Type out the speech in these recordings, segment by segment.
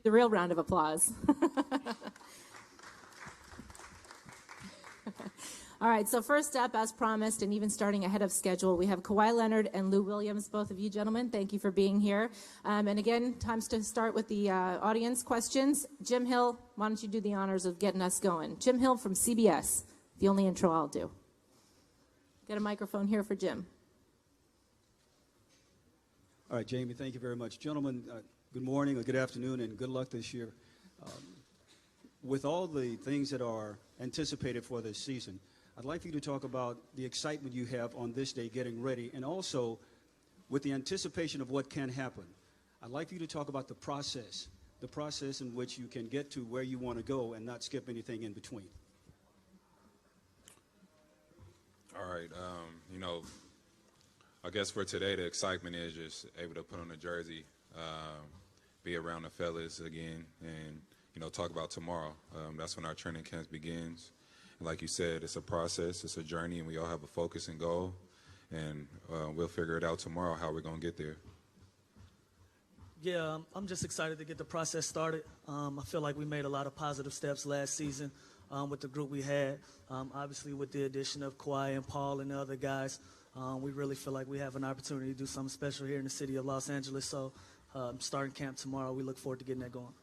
the real round of applause. All right, so first up, as promised, and even starting ahead of schedule, we have Kawhi Leonard and Lou Williams, both of you gentlemen. Thank you for being here. And again, time's to start with the audience questions. Jim Hill, why don't you do the honors of getting us going? Jim Hill from CBS, the only intro I'll do. Get a microphone here for Jim. All right, Jamie, thank you very much. Gentlemen, good morning or good afternoon and good luck this year. With all the things that are anticipated for this season, I'd like for you to talk about the excitement you have on this day getting ready, and also with the anticipation of what can happen. I'd like for you to talk about the process in which you can get to where you want to go and not skip anything in between. All right, I guess for today, the excitement is just able to put on a jersey, be around the fellas again, and, talk about tomorrow. That's when our training camp begins. Like you said, it's a process, it's a journey, and we all have a focus and goal, and we'll figure it out tomorrow how we're going to get there. Yeah, I'm just excited to get the process started. I feel like we made a lot of positive steps last season with the group we had. Obviously, with the addition of Kawhi and Paul and the other guys, we really feel like we have an opportunity to do something special here in the city of Los Angeles. So starting camp tomorrow, we look forward to getting that going.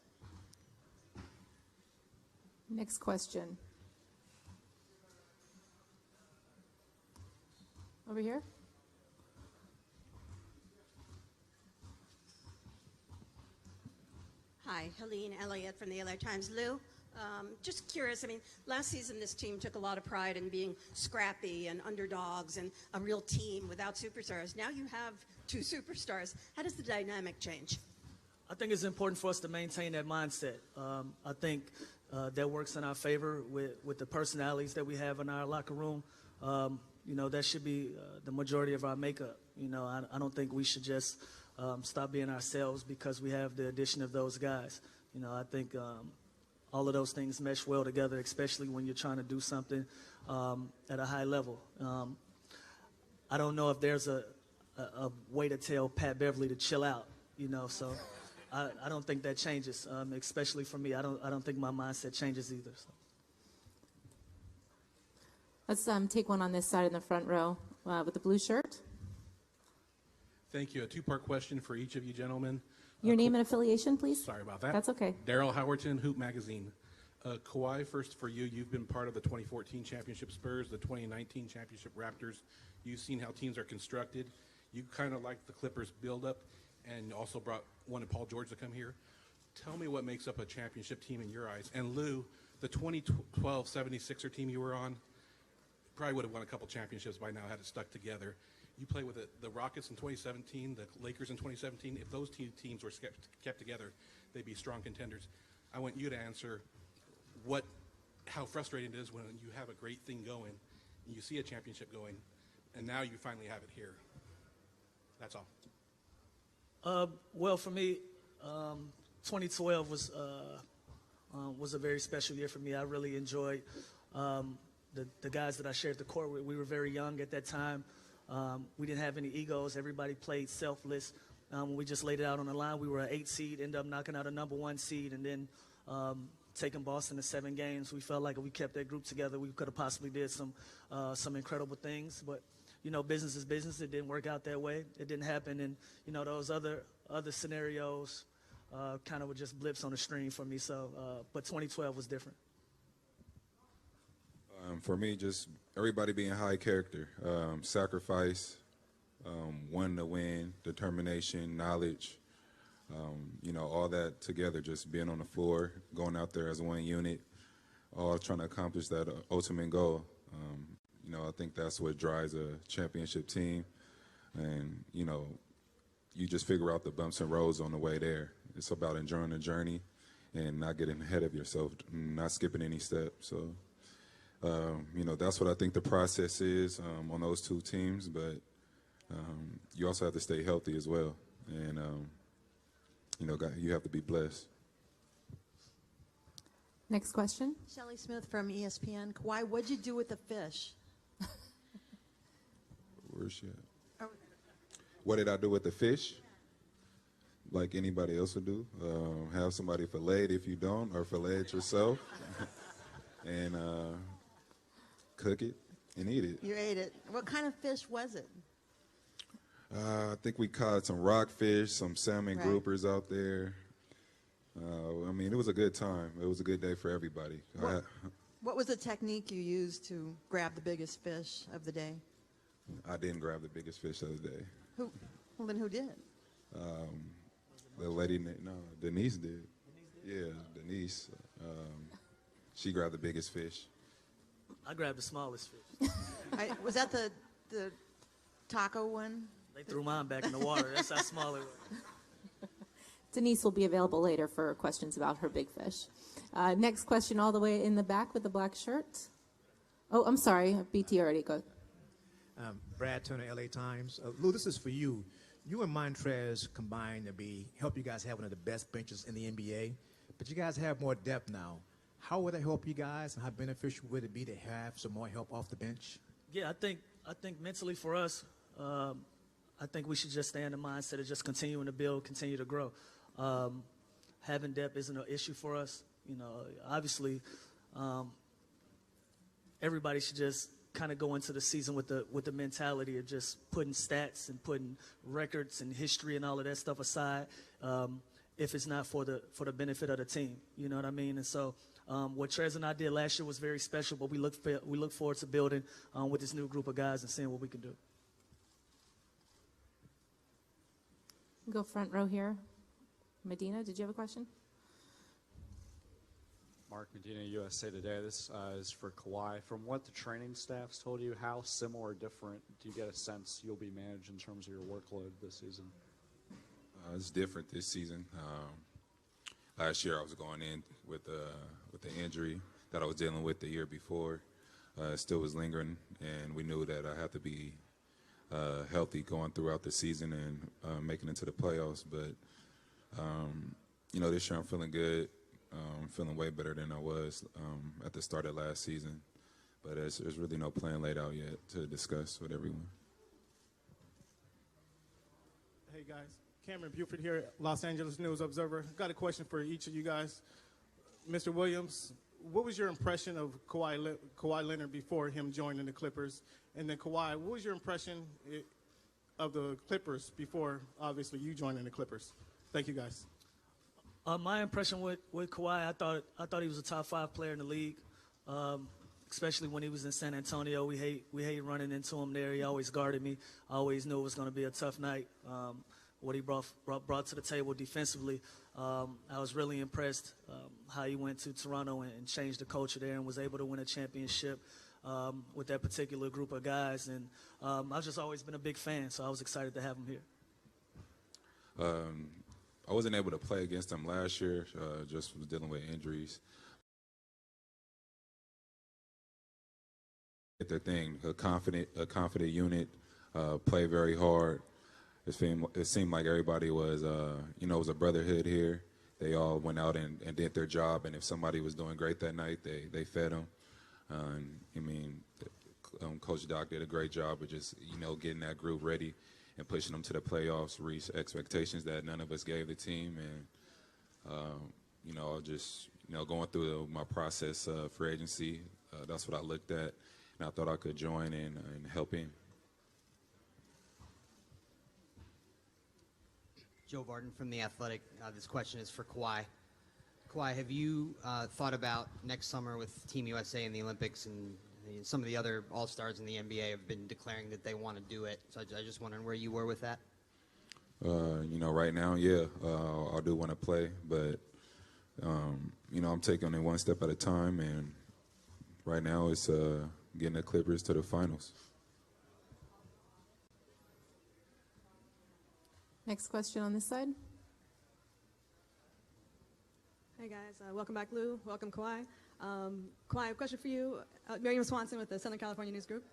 Next question. Over here. Hi, Helene Elliott from the LA Times. Lou, just curious, last season this team took a lot of pride in being scrappy and underdogs and a real team without superstars. Now you have two superstars. How does the dynamic change? I think it's important for us to maintain that mindset. I think that works in our favor with the personalities that we have in our locker room. That should be the majority of our makeup. I don't think we should just stop being ourselves because we have the addition of those guys. I think all of those things mesh well together, especially when you're trying to do something at a high level. I don't know if there's a way to tell Pat Beverly to chill out, so I don't think that changes, especially for me. I don't think my mindset changes either. So. Let's take one on this side in the front row with the blue shirt. Thank you. A two-part question for each of you gentlemen. Your name and affiliation, please. Sorry about that. That's okay. Daryl Howerton, Hoop Magazine. Kawhi, first for you. You've been part of the 2014 championship Spurs, the 2019 championship Raptors. You've seen how teams are constructed. You kind of like the Clippers build-up and also wanted Paul George to come here. Tell me what makes up a championship team in your eyes. And Lou, the 2012 76er team you were on, probably would have won a couple championships by now had it stuck together. You play with the Rockets in 2017, the Lakers in 2017. If those two teams were kept together, they'd be strong contenders. I want you to answer how frustrating it is when you have a great thing going, and you see a championship going, and now you finally have it here. That's all. Well, for me, 2012 was a very special year for me. I really enjoyed the guys that I shared the court with. We were very young at that time. We didn't have any egos. Everybody played selfless. When we just laid it out on the line, we were an 8 seed, ended up knocking out a number 1 seed, and then taking Boston to 7 games. We felt like if we kept that group together, we could have possibly did some incredible things. But, business is business. It didn't work out that way. It didn't happen. And, those other scenarios kind of were just blips on the screen for me. So, but 2012 was different. For me, just everybody being high character, sacrifice, wanting to win, determination, knowledge, all that together, just being on the floor, going out there as one unit, all trying to accomplish that ultimate goal. I think that's what drives a championship team. And, you just figure out the bumps and roads on the way there. It's about enjoying the journey and not getting ahead of yourself, not skipping any steps. So, that's what I think the process is on those two teams. But you also have to stay healthy as well. And, you have to be blessed. Next question. Shelley Smith from ESPN. Kawhi, what'd you do with the fish? Where's she at? What did I do with the fish? like anybody else would do. Have somebody fillet it if you don't, or fillet it yourself, and cook it and eat it. You ate it. What kind of fish was it? I think we caught some rockfish, some salmon Right. groupers out there. I mean, it was a good time. It was a good day for everybody. What was the technique you used to grab the biggest fish of the day? I didn't grab the biggest fish of the day. Well, then who did? The lady, no, Denise did. Yeah, Denise. She grabbed the biggest fish. I grabbed the smallest fish. Was that the taco one? They threw mine back in the water. That's how small it was. Denise will be available later for questions about her big fish. Next question all the way in the back with the black shirt. Oh, I'm sorry. BT already go. Brad Turner, LA Times. Lou, this is for you. You and Montrez combined to help you guys have one of the best benches in the NBA, but you guys have more depth now. How would that help you guys, and how beneficial would it be to have some more help off the bench? Yeah, I think mentally for us, I think we should just stay in the mindset of just continuing to build, continue to grow. Having depth isn't an issue for us. You know, obviously, everybody should just kind of go into the season with the mentality of just putting stats and putting records and history and all of that stuff aside. If it's not for the benefit of the team, you know what I mean? And so, what Trez and I did last year was very special, but we look forward to building with this new group of guys and seeing what we can do. Go front row here. Medina, did you have a question? Mark Medina, USA Today. This is for Kawhi. From what the training staff's told you, how similar or different do you get a sense you'll be managed in terms of your workload this season? It's different this season. Last year I was going in with the injury that I was dealing with the year before. It still was lingering, and we knew that I had to be healthy going throughout the season and making it to the playoffs. But, this year I'm feeling good. I'm feeling way better than I was at the start of last season. But there's really no plan laid out yet to discuss with everyone. Hey, guys. Cameron Buford here, Los Angeles News Observer. Got a question for each of you guys. Mr. Williams, what was your impression of Kawhi Leonard before him joining the Clippers? And then Kawhi, what was your impression of the Clippers before, obviously, you joining the Clippers? Thank you, guys. My impression with Kawhi, I thought he was a top 5 player in the league, especially when he was in San Antonio. We hate running into him there. He always guarded me. I always knew it was going to be a tough night. What he brought to the table defensively, I was really impressed how he went to Toronto and changed the culture there and was able to win a championship with that particular group of guys. And I've just always been a big fan, so I was excited to have him here. I wasn't able to play against him last year, just was dealing with injuries. Their thing, a confident unit, play very hard. It seemed like everybody was, it was a brotherhood here. They all went out and did their job, and if somebody was doing great that night, they fed them. Coach Doc did a great job of just, getting that group ready and pushing them to the playoffs, reach expectations that none of us gave the team. And, just, going through my process for agency, that's what I looked at, and I thought I could join and help him. Joe Varden from The Athletic. This question is for Kawhi. Kawhi, have you thought about next summer with Team USA in the Olympics, and some of the other All-Stars in the NBA have been declaring that they want to do it? So I just wondering where you were with that. Right now, yeah, I do want to play, but, I'm taking it one step at a time, and right now it's getting the Clippers to the finals. Next question on this side. Hey guys, welcome back, Lou. Welcome, Kawhi. Kawhi, a question for you. Miriam Swanson with the Southern California News Group.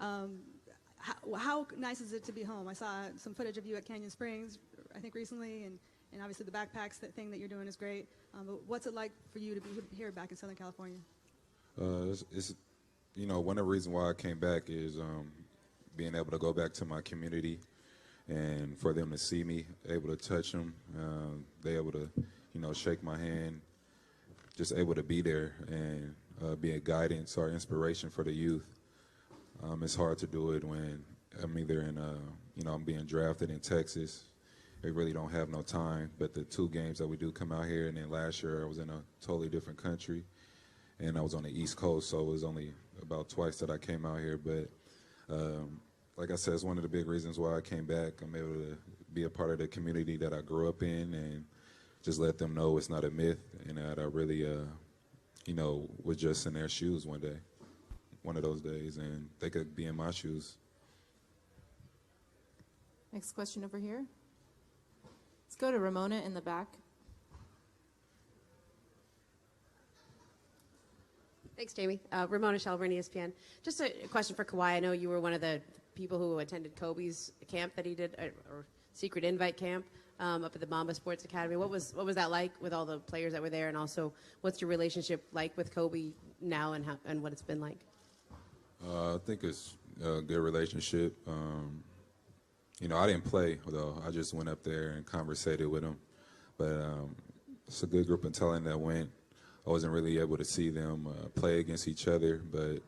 How nice is it to be home? I saw some footage of you at Canyon Springs, I think recently, and obviously the backpacks thing that you're doing is great. But what's it like for you to be here back in Southern California? It's one of the reasons why I came back is being able to go back to my community and for them to see me, able to touch them, they able to, shake my hand, just able to be there and be a guidance or inspiration for the youth. It's hard to do it when I'm either in, I'm being drafted in Texas. They really don't have no time. But the 2 games that we do come out here, and then last year I was in a totally different country, and I was on the East Coast, so it was only about twice that I came out here. But like I said, it's one of the big reasons why I came back. I'm able to be a part of the community that I grew up in and just let them know it's not a myth, and that I really, was just in their shoes one day, one of those days, and they could be in my shoes. Next question over here. Let's go to Ramona in the back. Thanks, Jamie. Ramona Shelburne, ESPN. Just a question for Kawhi. I know you were one of the people who attended Kobe's camp that he did, or secret invite camp up at the Mamba Sports Academy. What was that like with all the players that were there, and also what's your relationship like with Kobe now, and what it's been like? I think it's a good relationship. I didn't play, though. I just went up there and conversated with him. But it's a good group of talent that went. I wasn't really able to see them play against each other. But,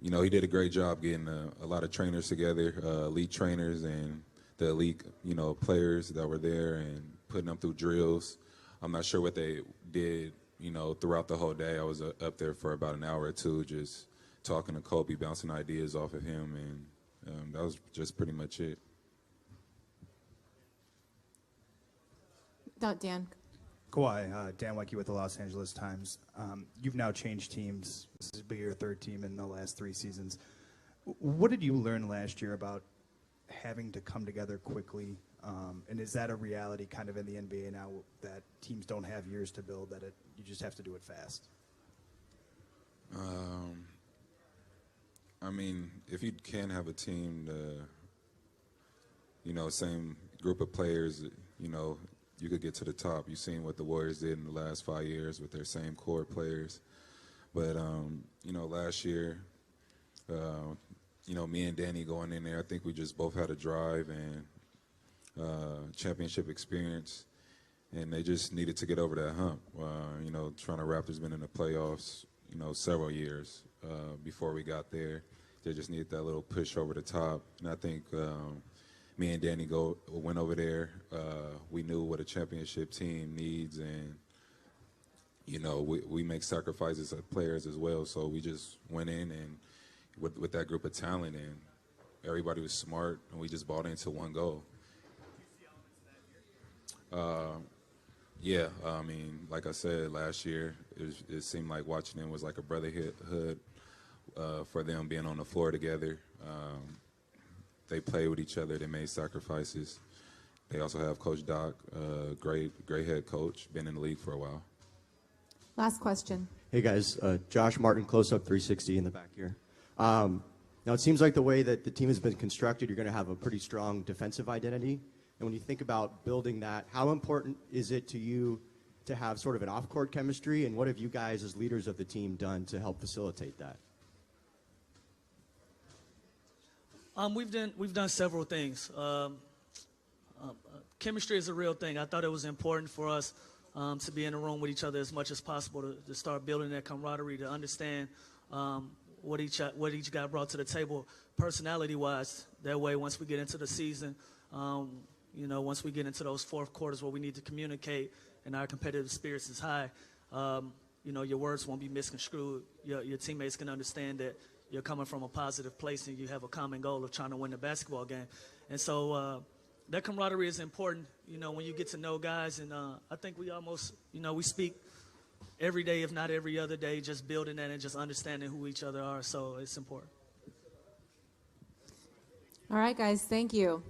he did a great job getting a lot of trainers together, elite trainers and the elite, players that were there and putting them through drills. I'm not sure what they did, throughout the whole day. I was up there for about an hour or two just talking to Kobe, bouncing ideas off of him, and that was just pretty much it. Dan. Kawhi, Dan Wecky with the Los Angeles Times. You've now changed teams. This will be your 3rd team in the last 3 seasons. What did you learn last year about having to come together quickly? And is that a reality kind of in the NBA now that teams don't have years to build, that you just have to do it fast? If you can have a team, same group of players, you could get to the top. You've seen what the Warriors did in the last 5 years with their same core players. But, last year, me and Danny going in there, I think we just both had a drive and championship experience, and they just needed to get over that hump. Toronto Raptors been in the playoffs, several years before we got there. They just needed that little push over the top. And I think me and Danny went over there. We knew what a championship team needs, and, we make sacrifices as players as well. So we just went in and with that group of talent, and everybody was smart, and we just bought into one goal. Yeah, like I said, last year, it seemed like watching them was like a brotherhood for them being on the floor together. They played with each other. They made sacrifices. They also have Coach Doc, great head coach, been in the league for a while. Last question. Hey, guys. Josh Martin, Close Up 360 in the back here. Now, it seems like the way that the team has been constructed, you're going to have a pretty strong defensive identity. And when you think about building that, how important is it to you to have sort of an off-court chemistry? And what have you guys as leaders of the team done to help facilitate that? We've done several things. Chemistry is a real thing. I thought it was important for us to be in a room with each other as much as possible, to start building that camaraderie, to understand what each guy brought to the table personality-wise. That way, once we get into the season, once we get into those fourth quarters where we need to communicate and our competitive spirits is high, your words won't be misconstrued. Your teammates can understand that you're coming from a positive place and you have a common goal of trying to win the basketball game. And so that camaraderie is important, when you get to know guys. And I think we almost, we speak every day, if not every other day, just building that and just understanding who each other are. So it's important. All right, guys, thank you.